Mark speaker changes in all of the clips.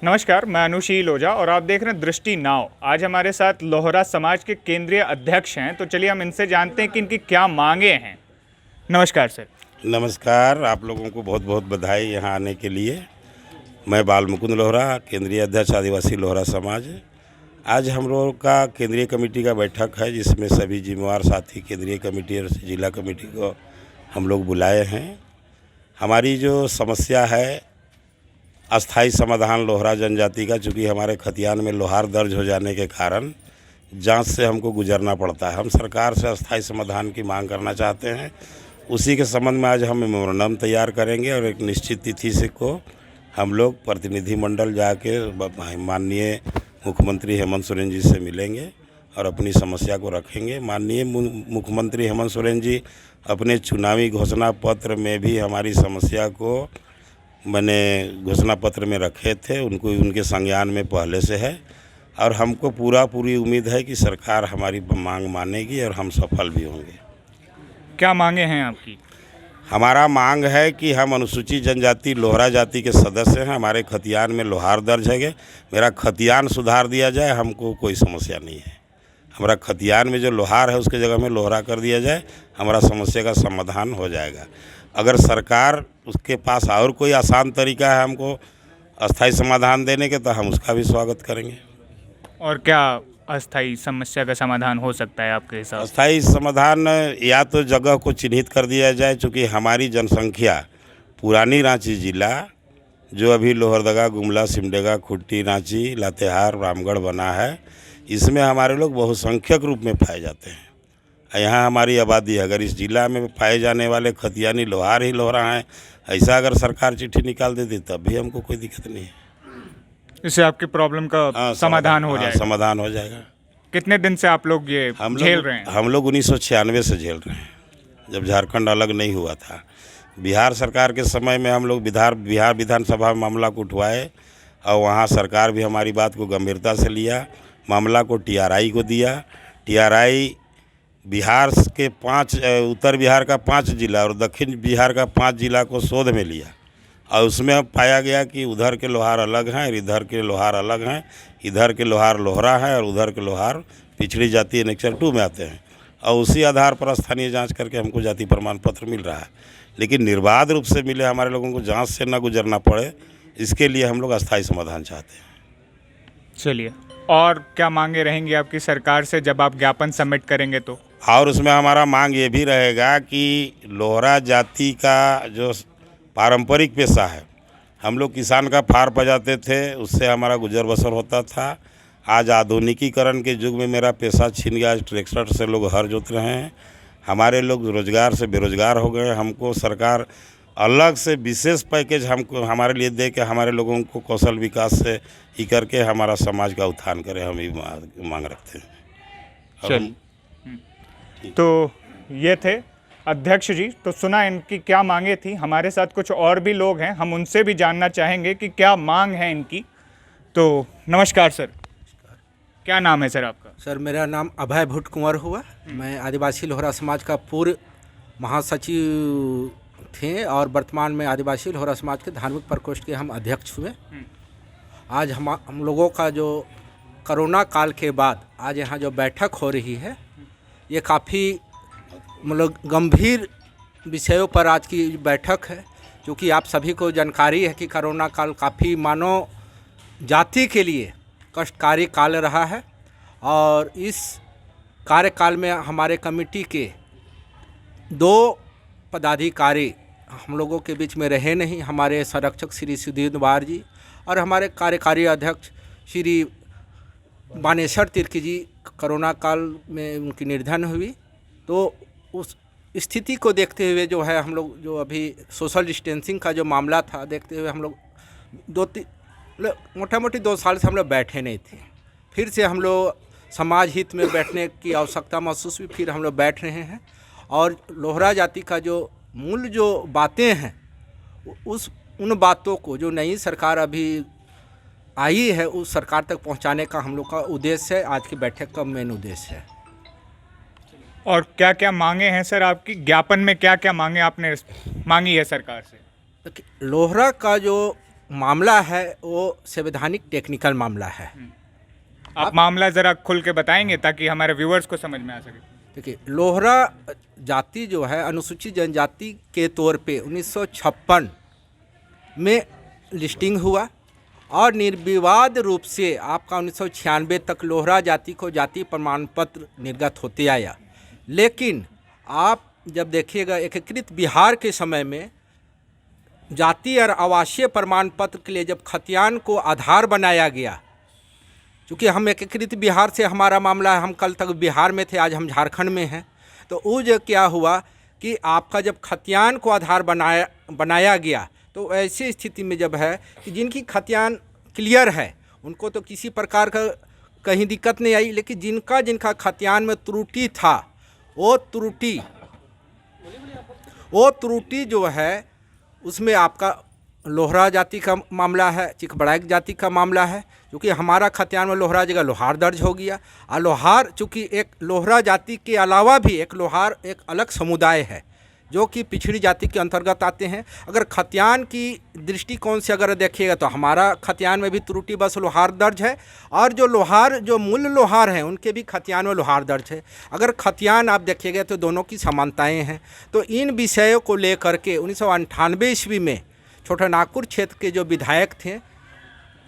Speaker 1: नमस्कार, मैं अनुशील ओझा और आप देख रहे हैं दृष्टि नाव। आज हमारे साथ लोहरा समाज के केंद्रीय अध्यक्ष हैं, तो चलिए हम इनसे जानते हैं कि इनकी क्या मांगे हैं। नमस्कार सर।
Speaker 2: नमस्कार, आप लोगों को बहुत बहुत बधाई यहाँ आने के लिए। मैं बाल मुकुंद लोहरा, केंद्रीय अध्यक्ष आदिवासी लोहरा समाज। आज हम लोगों का केंद्रीय कमेटी का बैठक है, जिसमें सभी जिम्मेवार साथी केंद्रीय कमेटी और जिला कमेटी को हम लोग बुलाए हैं। हमारी जो समस्या है अस्थाई समाधान लोहरा जनजाति का, चूँकि हमारे खतियान में लोहार दर्ज हो जाने के कारण जांच से हमको गुजरना पड़ता है। हम सरकार से अस्थाई समाधान की मांग करना चाहते हैं। उसी के संबंध में आज हम मेमोरेंडम तैयार करेंगे और एक निश्चित तिथि से को हम लोग प्रतिनिधिमंडल जाके माननीय मुख्यमंत्री हेमंत सोरेन जी से मिलेंगे और अपनी समस्या को रखेंगे। माननीय मुख्यमंत्री हेमंत सोरेन जी अपने चुनावी घोषणा पत्र में भी हमारी समस्या को मैंने घोषणा पत्र में रखे थे, उनको उनके संज्ञान में पहले से है और हमको पूरी उम्मीद है कि सरकार हमारी मांग मानेगी और हम सफल भी होंगे।
Speaker 1: क्या मांगे हैं आपकी?
Speaker 2: हमारा मांग है कि हम अनुसूचित जनजाति लोहरा जाति के सदस्य हैं। हमारे खतियान में लोहार दर्ज है, मेरा खतियान सुधार दिया जाए, हमको कोई समस्या नहीं है। हमारा खतियान में जो लोहार है उसके जगह में लोहरा कर दिया जाए, हमारा समस्या का समाधान हो जाएगा। अगर सरकार उसके पास और कोई आसान तरीका है हमको अस्थाई समाधान देने के, तो हम उसका भी स्वागत करेंगे।
Speaker 1: और क्या अस्थाई समस्या का समाधान हो सकता है आपके हिसाब से?
Speaker 2: अस्थाई समाधान या तो जगह को चिन्हित कर दिया जाए, चूँकि हमारी जनसंख्या पुरानी रांची जिला जो अभी लोहरदगा, गुमला, सिमडेगा, खुट्टी, रांची, लातेहार, रामगढ़ बना है, इसमें हमारे लोग बहुसंख्यक रूप में पाए जाते हैं। यहाँ हमारी आबादी है। अगर इस जिला में पाए जाने वाले खतियानी लोहार ही लोहरा हैं, ऐसा अगर सरकार चिट्ठी निकाल देती तब भी हमको कोई दिक्कत नहीं है।
Speaker 1: इससे आपकी प्रॉब्लम का समाधान हो जाएगा?
Speaker 2: समाधान हो जाएगा।
Speaker 1: कितने दिन से आप लोग ये झेल रहे हैं?
Speaker 2: हम लोग 1996 से झेल रहे हैं, जब झारखंड अलग नहीं हुआ था। बिहार सरकार के समय में हम लोग बिहार विधानसभा में मामला को उठवाए और वहाँ सरकार भी हमारी बात को गंभीरता से लिया। मामला को टीआरआई को दिया। टीआरआई बिहार के उत्तर बिहार का 5 जिला और दक्षिण बिहार का 5 जिला को शोध में लिया और उसमें पाया गया कि उधर के लोहार अलग हैं और इधर के लोहार अलग हैं। इधर के लोहार लोहरा है और उधर के लोहार पिछड़ी जाति एनेक्चर 2 में आते हैं और उसी आधार पर स्थानीय जांच करके हमको जाति प्रमाण पत्र मिल रहा है। लेकिन निर्बाध रूप से मिले, हमारे लोगों को जांच से न गुजरना पड़े, इसके लिए हम लोग अस्थाई समाधान चाहते हैं।
Speaker 1: चलिए, और क्या मांगे रहेंगी आपकी सरकार से जब आप ज्ञापन सबमिट करेंगे तो?
Speaker 2: और उसमें हमारा मांग ये भी रहेगा कि लोहरा जाति का जो पारंपरिक पेशा है, हम लोग किसान का फार बजाते थे, उससे हमारा गुजर बसर होता था। आज आधुनिकीकरण के युग में मेरा पेशा छिन गया। आज ट्रैक्टर से लोग हर जोत रहे हैं, हमारे लोग रोजगार से बेरोजगार हो गए। हमको सरकार अलग से विशेष पैकेज हमको हमारे लिए दे के हमारे लोगों को कौशल विकास से ही करके हमारा समाज का उत्थान करे, हम ये मांग रखते हैं।
Speaker 1: तो ये थे अध्यक्ष जी। तो सुना इनकी क्या मांगे थी। हमारे साथ कुछ और भी लोग हैं, हम उनसे भी जानना चाहेंगे कि क्या मांग है इनकी। तो नमस्कार सर, क्या नाम है सर आपका?
Speaker 3: सर, मेरा नाम अभय भुट कुंवर हुआ। मैं आदिवासी लोहरा समाज का पूर्व महासचिव थे और वर्तमान में आदिवासी लोहरा समाज के धार्मिक प्रकोष्ठ के हम अध्यक्ष हुए। आज हम लोगों का जो कोरोना काल के बाद आज यहाँ जो बैठक हो रही है, ये काफ़ी मतलब गंभीर विषयों पर आज की बैठक है, क्योंकि आप सभी को जानकारी है कि कोरोना काल काफ़ी मानव जाति के लिए कष्टकारी काल रहा है और इस कार्यकाल में हमारे कमेटी के 2 पदाधिकारी हम लोगों के बीच में रहे नहीं। हमारे संरक्षक श्री सुधीर द्वार जी और हमारे कार्यकारी अध्यक्ष श्री बानेश्वर तिर्की जी कोरोना काल में उनकी निधन हुई। तो उस स्थिति को देखते हुए जो है हम लोग जो अभी सोशल डिस्टेंसिंग का जो मामला था देखते हुए हम लोग मोटा-मोटी 2 साल से हम लोग बैठे नहीं थे। फिर से हम लोग समाज हित में बैठने की आवश्यकता महसूस हुई, फिर हम लोग बैठ रहे हैं और लोहरा जाति का जो मूल जो बातें हैं उन बातों को जो नई सरकार अभी आई है उस सरकार तक पहुंचाने का हम लोग का उद्देश्य है। आज की बैठक का मेन उद्देश्य है।
Speaker 1: और क्या क्या मांगे हैं सर आपकी? ज्ञापन में क्या क्या मांगे आपने मांगी है सरकार से?
Speaker 3: लोहरा का जो मामला है वो संवैधानिक टेक्निकल मामला है।
Speaker 1: आप मामला ज़रा खुल के बताएंगे ताकि हमारे व्यूअर्स को समझ में आ सके।
Speaker 3: देखिए, लोहरा जाति जो है अनुसूचित जनजाति के तौर पे 1956 में लिस्टिंग हुआ और निर्विवाद रूप से आपका 1996 तक लोहरा जाति को जाति प्रमाण पत्र निर्गत होते आया। लेकिन आप जब देखिएगा एकीकृत बिहार के समय में जाति और आवासीय प्रमाण पत्र के लिए जब खतियान को आधार बनाया गया, क्योंकि हम एकीकृत बिहार से हमारा मामला है, हम कल तक बिहार में थे, आज हम झारखंड में हैं, तो वो जो क्या हुआ कि आपका जब खतियान को आधार बनाया गया तो ऐसी स्थिति में जब है कि जिनकी खतियान क्लियर है उनको तो किसी प्रकार का कहीं दिक्कत नहीं आई, लेकिन जिनका खतियान में त्रुटि था वो त्रुटि जो है उसमें आपका लोहरा जाति का मामला है, चिकबड़ाइक जाति का मामला है, क्योंकि हमारा खतियान में लोहरा जगह लोहार दर्ज हो गया। और लोहार चूँकि एक लोहरा जाति के अलावा भी एक लोहार एक अलग समुदाय है जो कि पिछड़ी जाति के अंतर्गत आते हैं। अगर खतियान की दृष्टिकोण से अगर देखिएगा तो हमारा खतियान में भी त्रुटि बस लोहार दर्ज है, और जो मूल लोहार हैं उनके भी खतियान में लोहार दर्ज है। अगर खतियान आप देखिएगा तो दोनों की समानताएँ हैं। तो इन विषयों को लेकर के 1998 ईस्वी में छोटा नागपुर क्षेत्र के जो विधायक थे,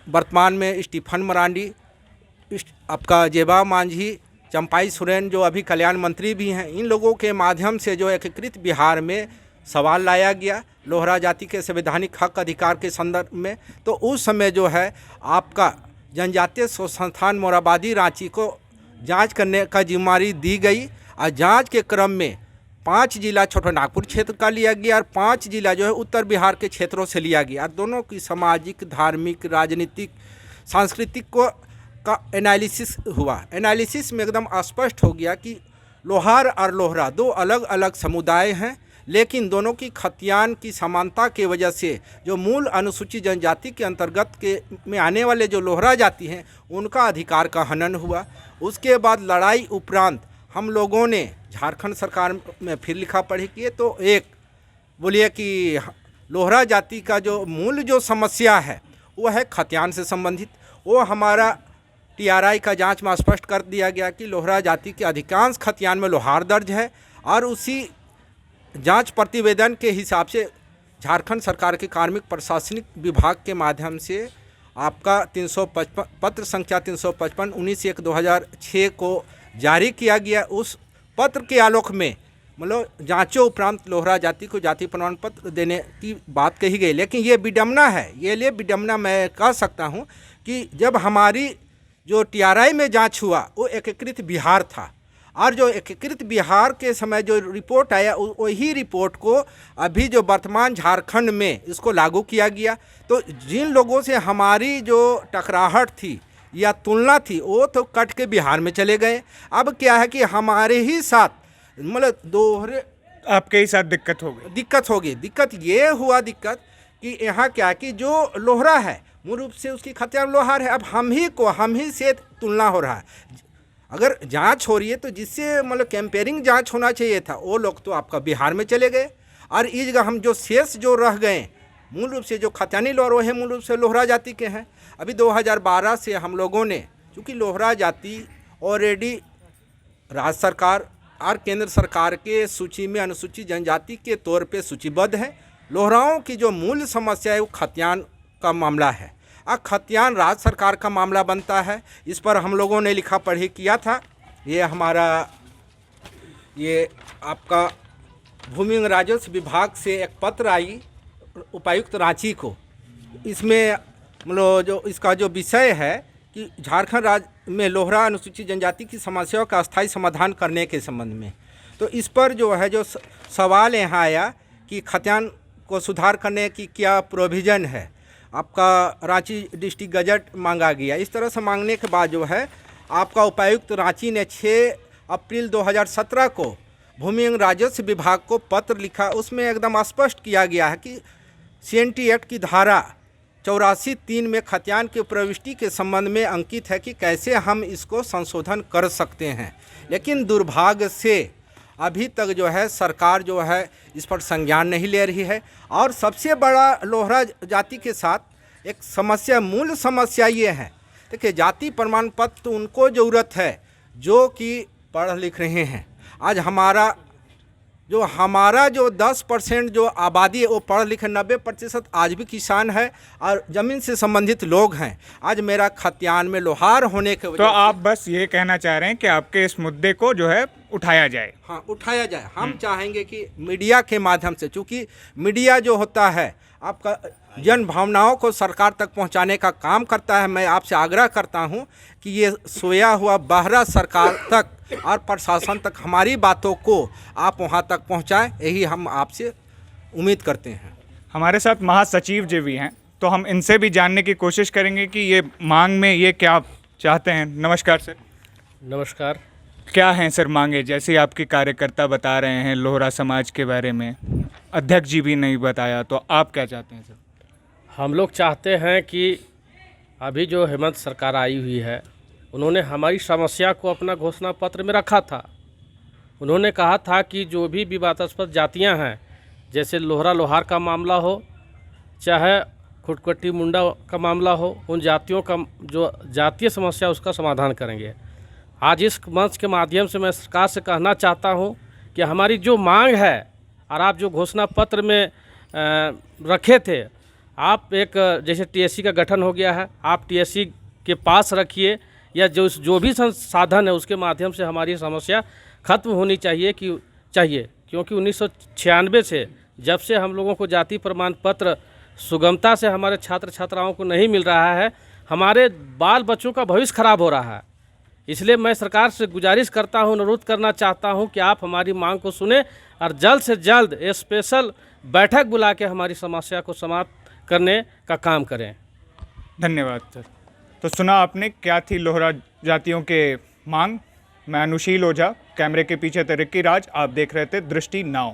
Speaker 3: वर्तमान में स्टीफन मरांडी, आपका जेबा मांझी, चंपाई सोरेन जो अभी कल्याण मंत्री भी हैं, इन लोगों के माध्यम से जो एकीकृत बिहार में सवाल लाया गया लोहरा जाति के संवैधानिक हक अधिकार के संदर्भ में। तो उस समय जो है आपका जनजातीय शोध संस्थान मोराबादी रांची को जांच करने का जिम्मेदारी दी गई, और जांच के क्रम में 5 जिला छोटा नागपुर क्षेत्र का लिया गया और 5 जिला जो है उत्तर बिहार के क्षेत्रों से लिया गया। दोनों की सामाजिक, धार्मिक, राजनीतिक, सांस्कृतिक का एनालिसिस हुआ। एनालिसिस में एकदम स्पष्ट हो गया कि लोहार और लोहरा दो अलग अलग समुदाय हैं, लेकिन दोनों की खतियान की समानता की वजह से जो मूल अनुसूचित जनजाति के अंतर्गत में आने वाले जो लोहरा जाति हैं उनका अधिकार का हनन हुआ। उसके बाद लड़ाई उपरांत हम लोगों ने झारखंड सरकार में फिर लिखा पढ़ी किए, तो एक बोलिए कि लोहरा जाति का जो मूल जो समस्या है वो है खतियान से संबंधित। वो हमारा TRI का जांच में स्पष्ट कर दिया गया कि लोहरा जाति के अधिकांश खतियान में लोहार दर्ज है, और उसी जांच प्रतिवेदन के हिसाब से झारखंड सरकार के कार्मिक प्रशासनिक विभाग के माध्यम से आपका 355 पत्र संख्या 355 19/1/2006 को जारी किया गया। उस पत्र के आलोक में मतलब जांचों उपरांत लोहरा जाति को जाति प्रमाण पत्र देने की बात कही गई। लेकिन ये विडम्बना है, ये लिए विडम्बना मैं कह सकता हूँ कि जब हमारी जो TRI में जांच हुआ वो एकीकृत बिहार था, और जो एकीकृत बिहार के समय जो रिपोर्ट आया वही रिपोर्ट को अभी जो वर्तमान झारखंड में इसको लागू किया गया। तो जिन लोगों से हमारी जो टकराहट थी या तुलना थी वो तो कट के बिहार में चले गए। अब क्या है कि हमारे ही साथ मतलब दोहरे
Speaker 1: आपके ही साथ दिक्कत हो गई। दिक्कत ये हुआ कि यहाँ क्या है कि जो लोहरा है मूल रूप से उसकी खतियान लोहार है। अब हम ही से तुलना हो रहा है। अगर जांच हो रही है तो जिससे मतलब कंपेयरिंग जांच होना चाहिए था वो लोग तो आपका बिहार में चले गए, और इस जगह हम जो शेष जो रह गए मूल रूप से जो खतियानी लोहार है मूल रूप से लोहरा जाति के हैं। अभी 2012 से हम लोगों ने, चूँकि लोहरा जाति ऑलरेडी राज्य सरकार और केंद्र सरकार के सूची में अनुसूचित जनजाति के तौर पे सूचीबद्ध है। लोहराओं की जो मूल समस्या है वो खतियान का मामला है, और खतियान राज्य सरकार का मामला बनता है। इस पर हम लोगों ने लिखा पढ़ी किया था। ये हमारा ये आपका भूमि राजस्व विभाग से एक पत्र आई उपायुक्त रांची को। इसमें मतलब जो इसका जो विषय है कि झारखंड राज्य में लोहरा अनुसूचित जनजाति की समस्याओं का अस्थायी समाधान करने के संबंध में, तो इस पर जो है जो सवाल यहाँ आया कि खतियान को सुधार करने की क्या प्रोविज़न है। आपका रांची डिस्ट्रिक्ट गजट मांगा गया। इस तरह से मांगने के बाद जो है आपका उपायुक्त रांची ने 6 अप्रैल 2017 को भूमि एवं राजस्व विभाग को पत्र लिखा। उसमें एकदम स्पष्ट किया गया है कि CNT एक्ट की धारा 84(3) में खतियान की प्रविष्टि के संबंध में अंकित है कि कैसे हम इसको संशोधन कर सकते हैं। लेकिन दुर्भाग्य से अभी तक जो है सरकार जो है इस पर संज्ञान नहीं ले रही है। और सबसे बड़ा लोहरा जाति के साथ
Speaker 3: एक समस्या, मूल समस्या ये है, देखिए जाति प्रमाण पत्र तो उनको ज़रूरत है जो कि पढ़ लिख रहे हैं। आज हमारा जो 10% जो आबादी है वो पढ़ लिखे, 90% आज भी किसान है और ज़मीन से संबंधित लोग हैं। आज मेरा खतियान में लोहार होने के
Speaker 1: तो
Speaker 3: वजह
Speaker 1: आप बस ये कहना चाह रहे हैं कि आपके इस मुद्दे को जो है उठाया जाए।
Speaker 3: हाँ, उठाया जाए। हम चाहेंगे कि मीडिया के माध्यम से, चूँकि मीडिया जो होता है आपका जन भावनाओं को सरकार तक पहुंचाने का काम करता है। मैं आपसे आग्रह करता हूं कि ये सोया हुआ बहरा सरकार तक और प्रशासन तक हमारी बातों को आप वहां तक पहुंचाएं, यही हम आपसे उम्मीद करते हैं।
Speaker 1: हमारे साथ महासचिव जी भी हैं, तो हम इनसे भी जानने की कोशिश करेंगे कि ये मांग में ये क्या चाहते हैं। नमस्कार सर।
Speaker 4: नमस्कार।
Speaker 1: क्या हैं सर मांगे, जैसे आपके कार्यकर्ता बता रहे हैं लोहरा समाज के बारे में, अध्यक्ष जी भी नहीं बताया, तो आप क्या चाहते हैं सर?
Speaker 4: हम लोग चाहते हैं कि अभी जो हेमंत सरकार आई हुई है, उन्होंने हमारी समस्या को अपना घोषणा पत्र में रखा था। उन्होंने कहा था कि जो भी विवादास्पद जातियां हैं, जैसे लोहरा लोहार का मामला हो, चाहे खुटकट्टी मुंडा का मामला हो, उन जातियों का जो जातीय समस्या उसका समाधान करेंगे। आज इस मंच के माध्यम से मैं सरकार से कहना चाहता हूं कि हमारी जो मांग है और आप जो घोषणा पत्र में रखे थे, आप एक जैसे टीएससी का गठन हो गया है, आप टीएससी के पास रखिए या जो भी संसाधन है उसके माध्यम से हमारी समस्या खत्म होनी चाहिए क्योंकि 1996 से जब से हम लोगों को जाति प्रमाण पत्र सुगमता से हमारे छात्र छात्राओं को नहीं मिल रहा है, हमारे बाल बच्चों का भविष्य खराब हो रहा है। इसलिए मैं सरकार से गुजारिश करता हूं, अनुरोध करना चाहता हूं कि आप हमारी मांग को सुने और जल्द से जल्द एक स्पेशल बैठक बुला के हमारी समस्या को समाप्त करने का काम करें।
Speaker 1: धन्यवाद सर। तो सुना आपने क्या थी लोहरा जातियों के मांग। मैं अनुशील ओझा, कैमरे के पीछे थे रिक्की राज, आप देख रहे थे दृष्टि नाउ।